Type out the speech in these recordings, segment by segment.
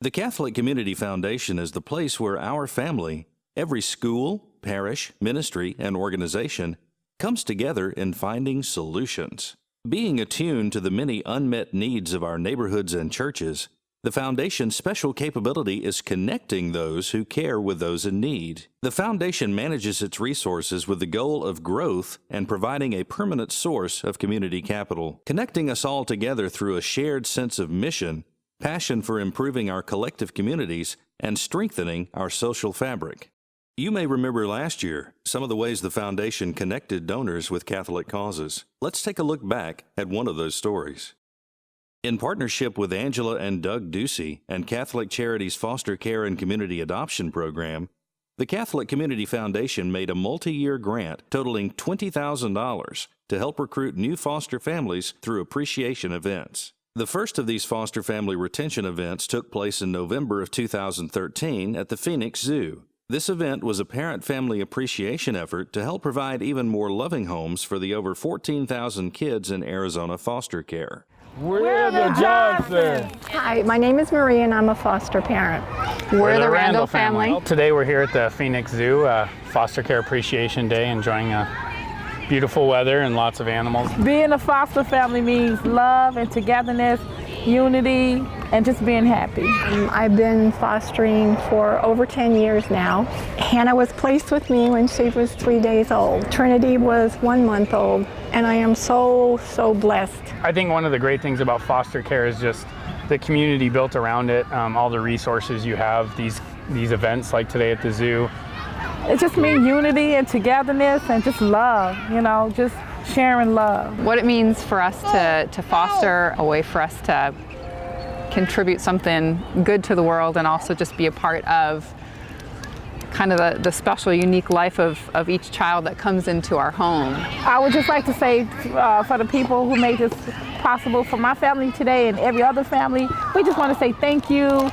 The Catholic Community Foundation is the place where our family, every school, parish, ministry, and organization comes together in finding solutions. Being attuned to the many unmet needs of our neighborhoods and churches, the Foundation's special capability is connecting those who care with those in need. The Foundation manages its resources with the goal of growth and providing a permanent source of community capital, connecting us all together through a shared sense of mission, passion for improving our collective communities, and strengthening our social fabric. You may remember last year some of the ways the Foundation connected donors with Catholic causes. Let's take a look back at one of those stories. In partnership with Angela and Doug Ducey and Catholic Charities Foster Care and Community Adoption Program, the Catholic Community Foundation made a multi-year grant totaling $20,000 to help recruit new foster families through appreciation events. The first of these foster family retention events took place in November of 2013 at the Phoenix Zoo. This event was a parent-family appreciation effort to help provide even more loving homes for the over 14,000 kids in Arizona foster care. We're the Johnsons. Hi, my name is Marie and I'm a foster parent. We're the Randall family. Well, today we're here at the Phoenix Zoo, Foster Care Appreciation Day, enjoying beautiful weather and lots of animals. Being a foster family means love and togetherness, unity, and just being happy. I've been fostering for over 10 years now. Hannah was placed with me when she was 3 days old. Trinity was 1 month old, and I am so blessed. I think one of the great things about foster care is just the community built around it, all the resources you have, these events like today at the zoo. It just means unity and togetherness and just love, just sharing love. What it means for us to foster a way for us to contribute something good to the world and also just be a part of kind of the special, unique life of each child that comes into our home. I would just like to say for the people who made this possible for my family today and every other family, we just want to say thank you.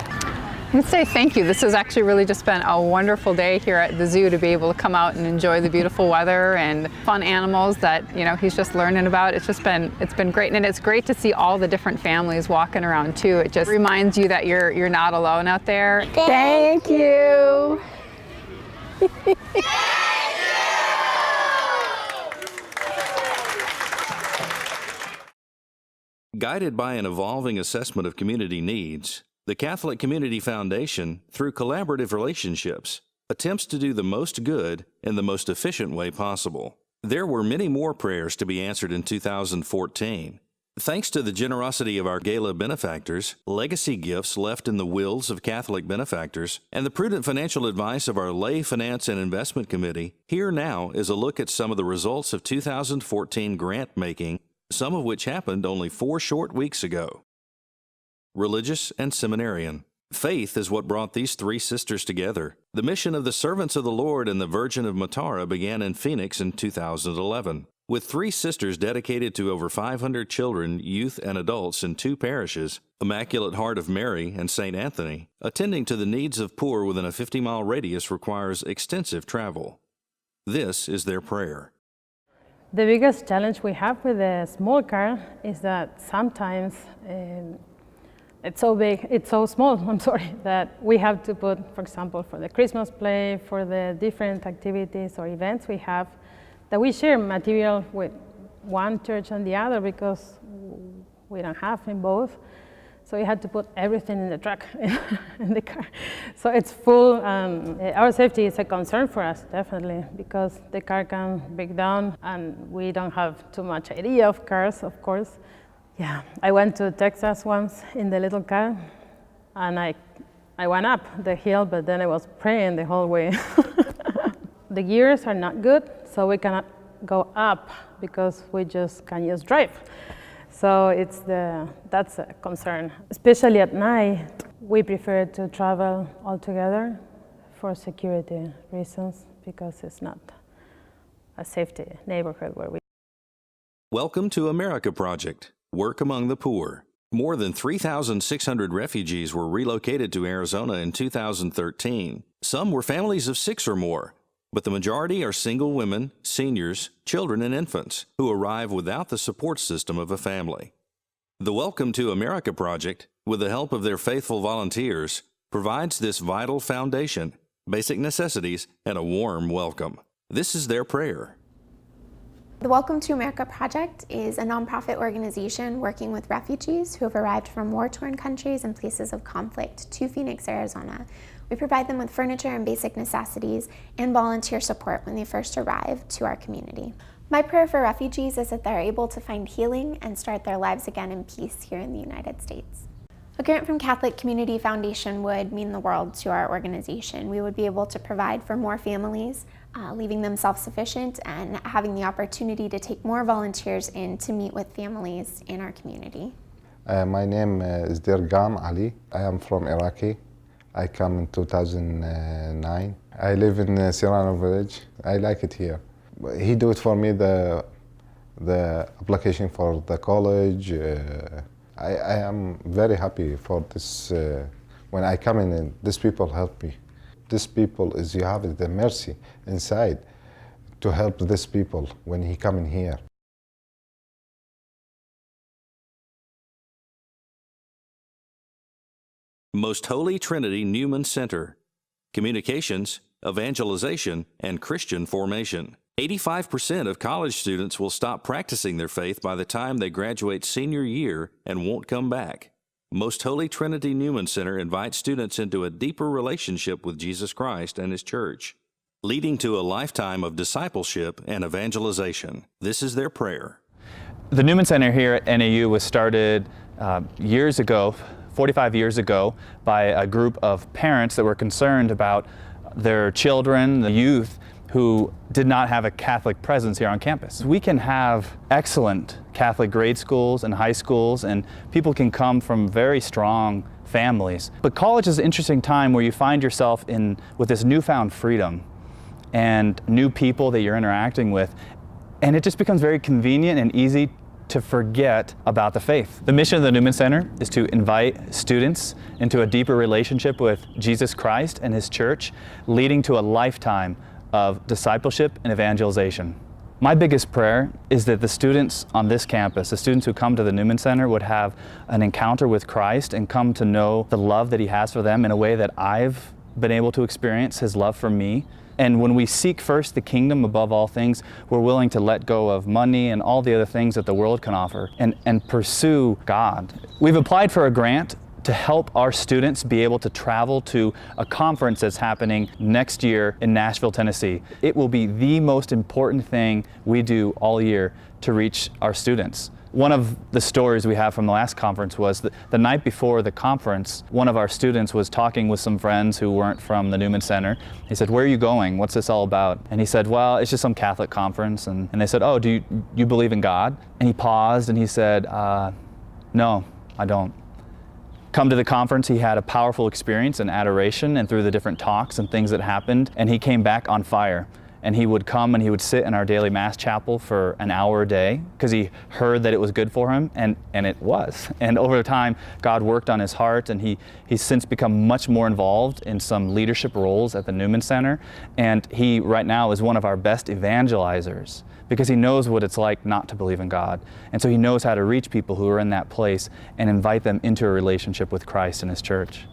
Let's say thank you. This has actually really just been a wonderful day here at the zoo to be able to come out and enjoy the beautiful weather and fun animals that he's just learning about. It's been great, and it's great to see all the different families walking around too. It just reminds you that you're not alone out there. Thank you. Guided by an evolving assessment of community needs, the Catholic Community Foundation, through collaborative relationships, attempts to do the most good in the most efficient way possible. There were many more prayers to be answered in 2014. Thanks to the generosity of our gala benefactors, legacy gifts left in the wills of Catholic benefactors, and the prudent financial advice of our Lay Finance and Investment Committee, here now is a look at some of the results of 2014 grant making, some of which happened only 4 short weeks ago. Religious and seminarian. Faith is what brought these 3 sisters together. The mission of the Servants of the Lord and the Virgin of Matara began in Phoenix in 2011. With 3 sisters dedicated to over 500 children, youth, and adults in 2 parishes, Immaculate Heart of Mary and St. Anthony, attending to the needs of poor within a 50-mile radius requires extensive travel. This is their prayer. The biggest challenge we have with the small car is that sometimes it's so big, it's so small, that we have to put, for example, for the Christmas play, for the different activities or events we have, that we share material with one church and the other because we don't have in both. So we had to put everything in the truck, in the car. So it's full. Our safety is a concern for us, definitely, because the car can break down and we don't have too much idea of cars, of course. Yeah, I went to Texas once in the little car, and I went up the hill, but then I was praying the whole way. The gears are not good, so we cannot go up because we just can just drive. So that's a concern. Especially at night, we prefer to travel all together for security reasons because it's not a safety neighborhood where we. Welcome to America Project. Work among the poor. More than 3,600 refugees were relocated to Arizona in 2013. Some were families of 6 or more, but the majority are single women, seniors, children, and infants who arrive without the support system of a family. The Welcome to America Project, with the help of their faithful volunteers, provides this vital foundation, basic necessities, and a warm welcome. This is their prayer. The Welcome to America Project is a nonprofit organization working with refugees who have arrived from war-torn countries and places of conflict to Phoenix, Arizona. We provide them with furniture and basic necessities and volunteer support when they first arrive to our community. My prayer for refugees is that they're able to find healing and start their lives again in peace here in the United States. A grant from Catholic Community Foundation would mean the world to our organization. We would be able to provide for more families, leaving them self-sufficient and having the opportunity to take more volunteers in to meet with families in our community. My name is Dirgam Ali. I am from Iraqi. I come in 2009. I live in Serrano Village. I like it here. He do it for me, the application for the college. I am very happy for this. When I come in, and these people help me. These people is, you have the mercy inside to help these people when he come in here. Most Holy Trinity Newman Center. Communications, evangelization, and Christian formation. 85% of college students will stop practicing their faith by the time they graduate senior year and won't come back. Most Holy Trinity Newman Center invites students into a deeper relationship with Jesus Christ and His church, leading to a lifetime of discipleship and evangelization. This is their prayer. The Newman Center here at NAU was started years ago, 45 years ago, by a group of parents that were concerned about their children, the youth, who did not have a Catholic presence here on campus. We can have excellent Catholic grade schools and high schools, and people can come from very strong families. But college is an interesting time where you find yourself with this newfound freedom and new people that you're interacting with, and it just becomes very convenient and easy to forget about the faith. The mission of the Newman Center is to invite students into a deeper relationship with Jesus Christ and His church, leading to a lifetime of discipleship and evangelization. My biggest prayer is that the students on this campus, the students who come to the Newman Center, would have an encounter with Christ and come to know the love that He has for them in a way that I've been able to experience His love for me. And when we seek first the kingdom above all things, we're willing to let go of money and all the other things that the world can offer and pursue God. We've applied for a grant to help our students be able to travel to a conference that's happening next year in Nashville, Tennessee. It will be the most important thing we do all year to reach our students. One of the stories we have from the last conference was that the night before the conference, one of our students was talking with some friends who weren't from the Newman Center. He said, "Where are you going? What's this all about?" And he said, "Well, it's just some Catholic conference." And they said, "Oh, do you believe in God?" And he paused and he said, "No, I don't." Come to the conference, he had a powerful experience in adoration and through the different talks and things that happened, and he came back on fire. And he would come and he would sit in our daily mass chapel for an hour a day because he heard that it was good for him, and it was. And over time, God worked on his heart, and he's since become much more involved in some leadership roles at the Newman Center. And he right now is one of our best evangelizers because he knows what it's like not to believe in God. And so he knows how to reach people who are in that place and invite them into a relationship with Christ and His church.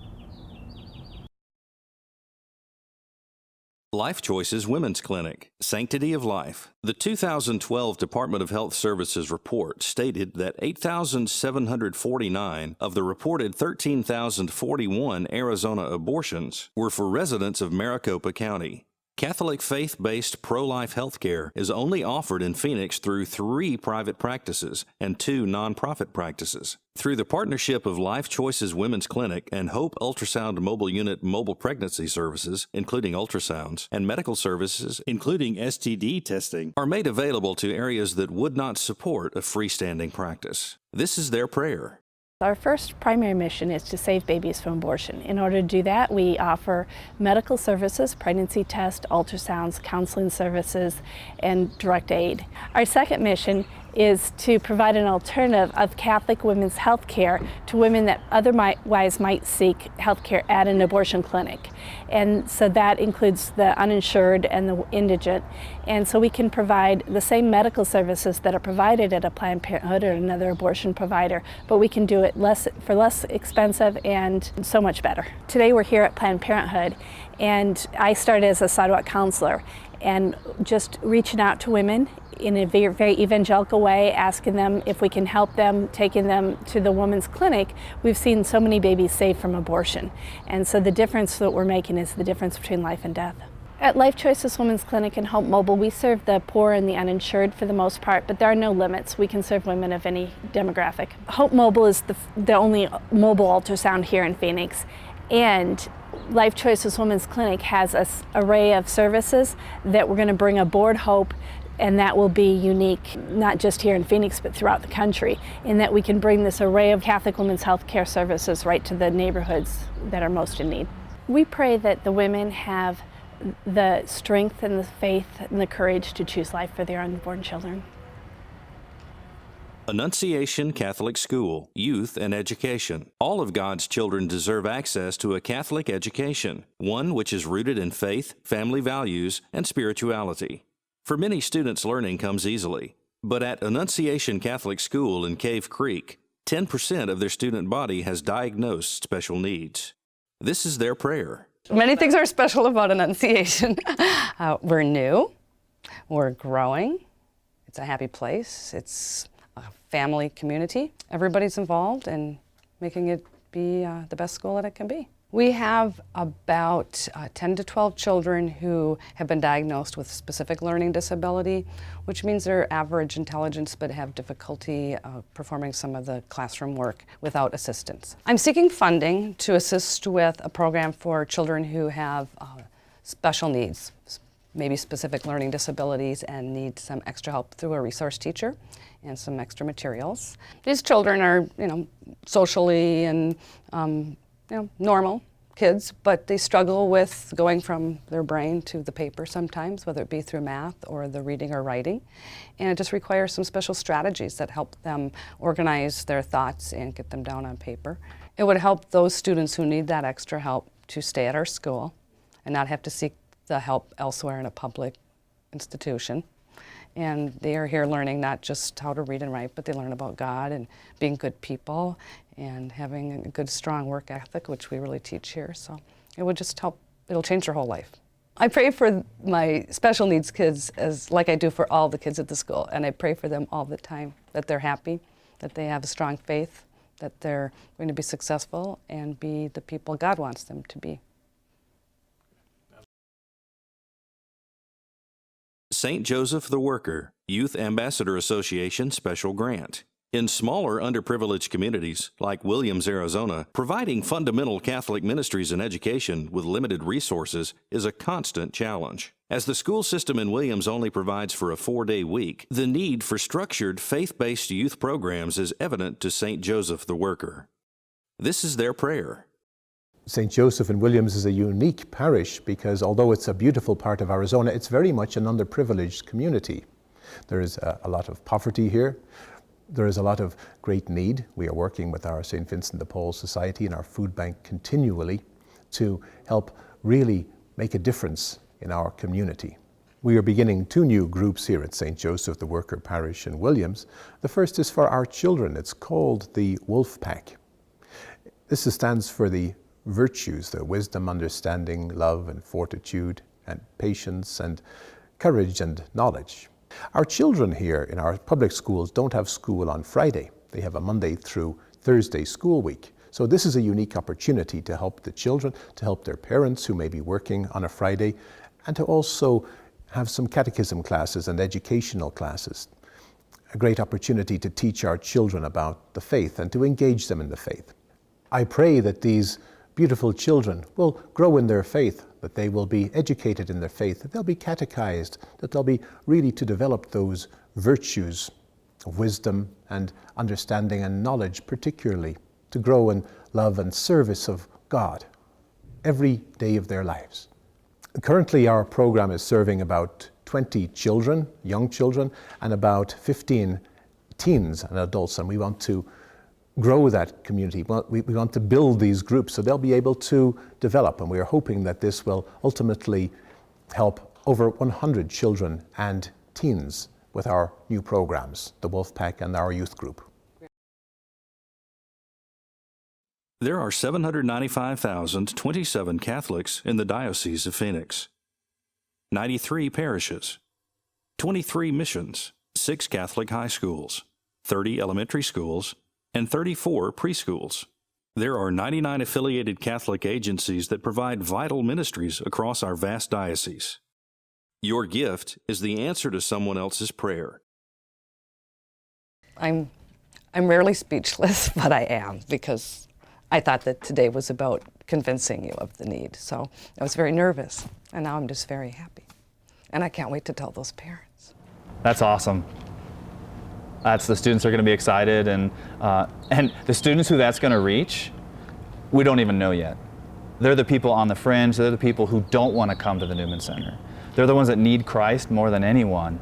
Life Choices Women's Clinic, Sanctity of Life. The 2012 Department of Health Services report stated that 8,749 of the reported 13,041 Arizona abortions were for residents of Maricopa County. Catholic faith-based pro-life healthcare is only offered in Phoenix through 3 private practices and 2 nonprofit practices. Through the partnership of Life Choices Women's Clinic and Hope Ultrasound Mobile Unit mobile pregnancy services, including ultrasounds, and medical services, including STD testing, are made available to areas that would not support a freestanding practice. This is their prayer. Our first primary mission is to save babies from abortion. In order to do that, we offer medical services, pregnancy tests, ultrasounds, counseling services, and direct aid. Our second mission is to provide an alternative of Catholic women's health care to women that otherwise might seek health care at an abortion clinic. And so that includes the uninsured and the indigent. And so we can provide the same medical services that are provided at a Planned Parenthood or another abortion provider, but we can do it for less expensive and so much better. Today we're here at Planned Parenthood, and I started as a sidewalk counselor and just reaching out to women in a very, very evangelical way, asking them if we can help them, taking them to the women's clinic. We've seen so many babies saved from abortion. And so the difference that we're making is the difference between life and death. At Life Choices Women's Clinic and Hope Mobile, we serve the poor and the uninsured for the most part, but there are no limits. We can serve women of any demographic. Hope Mobile is the only mobile ultrasound here in Phoenix. And Life Choices Women's Clinic has an array of services that we're going to bring aboard Hope, and that will be unique, not just here in Phoenix, but throughout the country, in that we can bring this array of Catholic women's health care services right to the neighborhoods that are most in need. We pray that the women have the strength and the faith and the courage to choose life for their unborn children. Annunciation Catholic School, Youth and Education. All of God's children deserve access to a Catholic education, one which is rooted in faith, family values, and spirituality. For many students, learning comes easily. But at Annunciation Catholic School in Cave Creek, 10% of their student body has diagnosed special needs. This is their prayer. Many things are special about Annunciation. We're new, we're growing, it's a happy place, it's a family community. Everybody's involved in making it be the best school that it can be. We have about 10 to 12 children who have been diagnosed with specific learning disability, which means they're average intelligence but have difficulty performing some of the classroom work without assistance. I'm seeking funding to assist with a program for children who have special needs, maybe specific learning disabilities, and need some extra help through a resource teacher and some extra materials. These children are, socially and normal kids, but they struggle with going from their brain to the paper sometimes, whether it be through math or the reading or writing. And it just requires some special strategies that help them organize their thoughts and get them down on paper. It would help those students who need that extra help to stay at our school and not have to seek the help elsewhere in a public institution. And they are here learning not just how to read and write, but they learn about God and being good people and having a good, strong work ethic, which we really teach here. So it would just help, it'll change their whole life. I pray for my special needs kids like I do for all the kids at the school, and I pray for them all the time, that they're happy, that they have a strong faith, that they're going to be successful and be the people God wants them to be. St. Joseph the Worker, Youth Ambassador Association Special Grant. In smaller, underprivileged communities, like Williams, Arizona, providing fundamental Catholic ministries and education with limited resources is a constant challenge. As the school system in Williams only provides for a 4-day week, the need for structured, faith-based youth programs is evident to St. Joseph the Worker. This is their prayer. St. Joseph in Williams is a unique parish because although it's a beautiful part of Arizona, it's very much an underprivileged community. There is a lot of poverty here. There is a lot of great need. We are working with our St. Vincent de Paul Society and our food bank continually to help really make a difference in our community. We are beginning 2 new groups here at St. Joseph the Worker Parish in Williams. The first is for our children. It's called the Wolf Pack. This stands for the virtues, the wisdom, understanding, love, and fortitude, and patience, and courage, and knowledge. Our children here in our public schools don't have school on Friday. They have a Monday through Thursday school week. So this is a unique opportunity to help the children, to help their parents who may be working on a Friday, and to also have some catechism classes and educational classes. A great opportunity to teach our children about the faith and to engage them in the faith. I pray that these beautiful children will grow in their faith, that they will be educated in their faith, that they'll be catechized, that they'll be really to develop those virtues of wisdom and understanding and knowledge, particularly to grow in love and service of God every day of their lives. Currently, our program is serving about 20 children, young children, and about 15 teens and adults, and we want to grow that community. We want to build these groups so they'll be able to develop, and we are hoping that this will ultimately help over 100 children and teens with our new programs, the Wolfpack and our youth group. There are 795,027 Catholics in the Diocese of Phoenix, 93 parishes, 23 missions, 6 Catholic high schools, 30 elementary schools, and 34 preschools. There are 99 affiliated Catholic agencies that provide vital ministries across our vast diocese. Your gift is the answer to someone else's prayer. I'm rarely speechless, but I am, because I thought that today was about convincing you of the need. So I was very nervous, and now I'm just very happy. And I can't wait to tell those parents. That's awesome. The students are going to be excited, and the students who that's going to reach, we don't even know yet. They're the people on the fringe. They're the people who don't want to come to the Newman Center. They're the ones that need Christ more than anyone,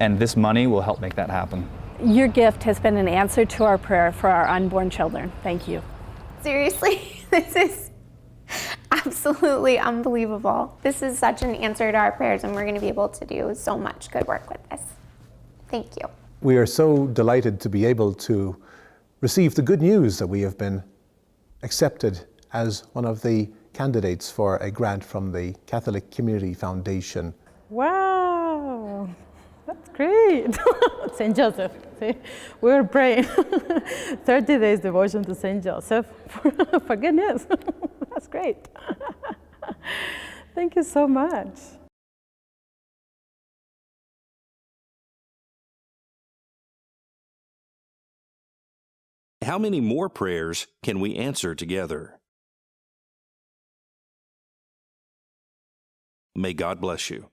and this money will help make that happen. Your gift has been an answer to our prayer for our unborn children. Thank you. Seriously, this is absolutely unbelievable. This is such an answer to our prayers, and we're going to be able to do so much good work with this. Thank you. We are so delighted to be able to receive the good news that we have been accepted as one of the candidates for a grant from the Catholic Community Foundation. Wow, that's great. St. Joseph, see, we were praying 30 days devotion to St. Joseph for good news. That's great. Thank you so much. How many more prayers can we answer together? May God bless you.